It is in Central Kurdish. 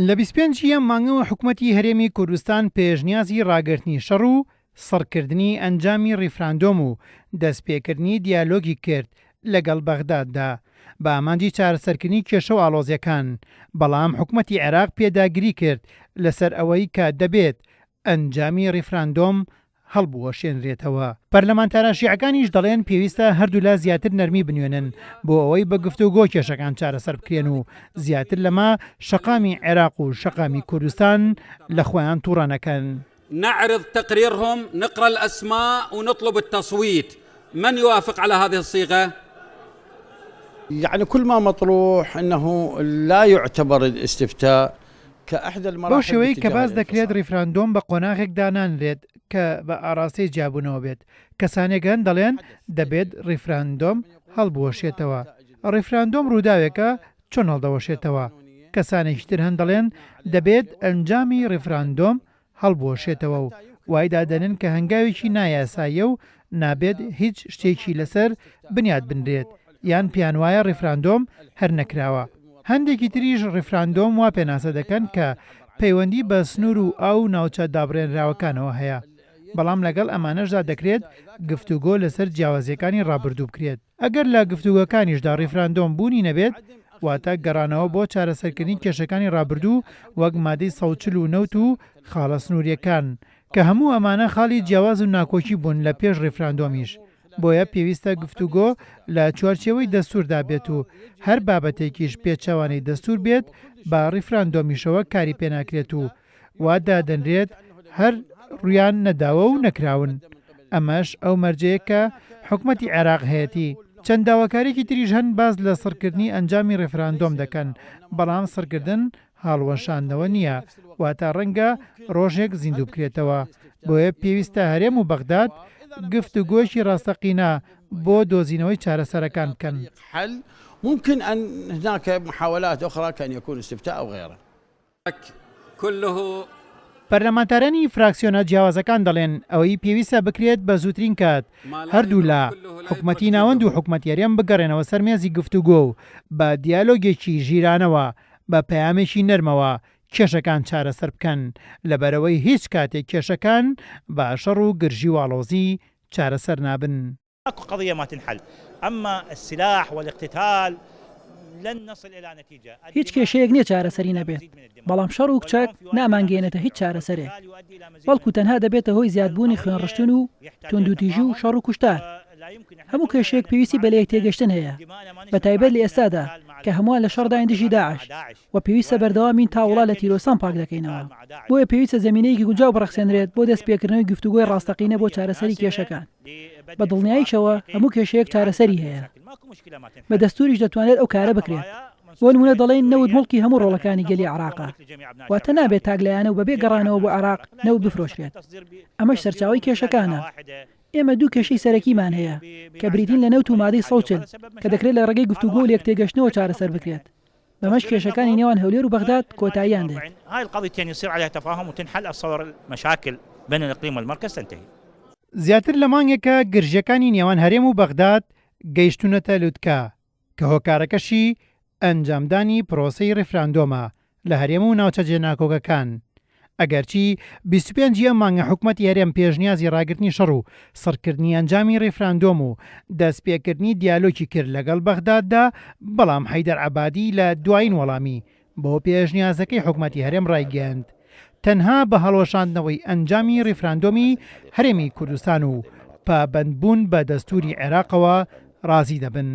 لە 25 مانگەوە حکوومەتی هەرێمی کوردستان پێشنیازی ڕاگررتنی شەڕ و سەرکردنی ئەنجامی ڕیفراندۆم و دەستپێکردنی دیالۆگی کرد لەگەڵ بەغداددا بە ئامانجی چارەسەرکردنی کێشە و ئاڵۆزیەکان. بەڵام حکوومەتی عێراق پێداگیری کرد لەسەر ئەوەی کە دەبێت ئەنجامی ڕیفراندۆم هەڵبوەشێنرێتەوە. پەرلەمانتارە شیعەکانیش دەڵێن پێویستە هەردوو لا زیاتر نەرمی بنوێنن بۆ ئەوەی بە گفتوگۆ کێشەکان چارەسەر بکرێن و زیاتر لەما شەقامی عێراق و شەقامی کوردستان لە خۆیان تووڕانەکەن. نعرض تقريرهم، نقرأ الأسماء ونطلب التصويت. من يوافق على هذه الصيغة؟ يعني كل ما مطروح أنه لا يعتبر الاستفتاء كأحدى المراحل. بۆ شێوەی کە باز دەکرێت ڕیفراندۆم بە قۆناغێک دانانرێت کە بە ئاراستەی جیابوونەوە بێت. کەسانێکان دەڵێن دەبێت ڕیفراندۆم هەڵبوەشێتەوە. ڕیفراندۆم ڕووداوێکە چۆن هەڵدەوەشێتەوە. کەسانێکی تر هەن دەڵێن دەبێت ئەنجامی ڕیفراندۆم هەڵبوەشێتەوە و وایدا دەنن کە هەنگاوێکی نایاساییە و نابێت هیچ شتێکی لەسەر بنیاد بنرێت یان پیان وایە ڕیفراندۆم هەر نەکراوە. هەندێکی تریش ڕیفراندۆم وا پێناسە دەکەن کە پەیوەندی بە سنوور و ئاو ناوچە دابڕێنراوەکانەوە هەیە. بەڵام لەگەڵ ئەمانەشدا دەکرێت گفتوگۆ لەسەر جیاوازیەکانی ڕابردوو بکرێت. ئەگەر لە گفتوگەکانیشدا ڕیفراندۆم بوونی نەبێت واتە گەڕانەوە بۆ چارەسەرکردنی کێشەکانی ڕابردوو وەک مادەی 149 و خاڵە سنووریەکان کە هەموو ئەمانە خاڵی جیاواز و ناکۆکی بوون لە پێش ڕیفراندۆمیش. بۆیە پێویستە گفتوگۆ لە چوارچێوەی دەستوردا بێت و هەر بابەتێکیش پێچەوانەی دەستور بێت بە ڕیفراندۆمیشەوە کاری پێناکرێت و وادا دەنرێت هەر ڕویان نەداوە و نەکراون. ئەمەش ئەو مەرجەیە کە حکوومەتی عێراق هەیەتی. چەند داواکارێکی تریش هەن باز لە سەرکردنی ئەنجامی ڕیفراندۆم دەکەن بەڵام سەرکردن هاڵوەشاندنەوە نییە واتە ڕەنگە ڕۆژێک زیندوو بکرێتەوە. بۆیە پێویستە هەرێم و بەغداد گفتوگۆیەکی ڕاستەقینە بۆ دۆزینەوەی چارەسەرەکان بکەن. ممكن أن هناك محاولات أخرى كأن يكون استفتاء أو غيره. كله پەرلەمانتارانی فراکسیۆنە جیاوازەکان دەڵێن ئەوەی پێویستە بکرێت بە زووترین کات هەردوو لە حکوومەتی ناوەند و حکوومەتیاریان بگەڕێنەوە سەرمێزی گفتوگۆ و بە دیالۆگێکی ژیرانەوە بە پەیامێکی نەرمەوە کێشەکان چارەسەر بکەن لەبەرەوەی هیچ کاتێک کێشەکان بە شەڕ و گرژی واڵۆزی چارەسەر نابن. قضية ما تنحل أما السلاح والاقتتال لن نصل إلى نتيجة. هیچ کێشەیەک نییە چارەسەری نەبێت بەڵام شەڕ و کچەک نامانگەێنێتە هیچ چارەسەرێک بەڵکو تەنها دەبێتە هۆی زیادبوونی خوێنڕشتن و توندوتیژی و شەڕ و کوشتار. هەموو کێشەیەک پێویستی بە لەیەک تێگەشتن هەیە بە تایبەت لە ئێستادا کە هەمووان لە شەڕدا دژی داعش و پێویستە بەردەوامین تاوڵا لە تیرۆسان پاک دەکەینەوە. بۆیە پێویستە زمینەیەکی گونجاو بڕەخسێنرێت بۆ دەست پێکردنەوەی گفتوگۆی ڕاستەقینە بۆ چارەسەری کێشەکان. بە دڵنیاییشەوە هەموو کێشەیەک چارەسەری هەیە. بە دەستوریش دەتوانێت ئەو کارە بکرێت. بۆ نمونە دەڵێن نەود مڵکی هەموو ڕۆڵەکانی گەلی عێراقا واتە نابێت تاگلایانە و بەبێ گەڕانەوە بۆ عێراق نەود بفرۆشرێت. ئەمەش سەرچاوی کێشەکانە. ئێمە دوو کێشەی سەرەکیمان هەیە کە بریتین لە نەوت و مادەی 140 کە دەکرێت لە ڕێگەی گفتوگۆ و یەکتێگەشتنەوە چارەسەر بکرێت. بەمەش کێشەکانی نێوان هەولێر و بەغداد کۆتاییان دێت. هاي القضيتين يصير عليها تفاهم وتنحل أتصور المشاكل بين الإقليم والمركز تنتهي. زیاتر لە مانگێکە گرژەکانی نێوان هەرێم و بەغداد گەیشتونەتە لوتکە کە هۆکارەکەشی ئەنجامدانی پرۆسەی ڕیفراندۆمە لە هەرێم و ناوچە جێناکۆگەکان. ئەگەرچی 25 مانگە حکوومەتی هەرێم پێشنیازی ڕاگررتنی شەڕ و سەرکردنی ئەنجامی ڕیفراندۆم و دەستپێکردنی دیالۆکی کرد لەگەڵ بەغداددا بەڵام حەیدەر عەبادی لە دوایین وەڵامی بۆ پێشنیازەکەی حکوومەتی هەرێم ڕایگەیاند تەنها بە هەڵۆشاندنەوەی ئەنجامی ڕیفراندۆمی هەرێمی کوردستان و پابەندبوون بە دەستوری عێراقەوە ڕازی دەبن.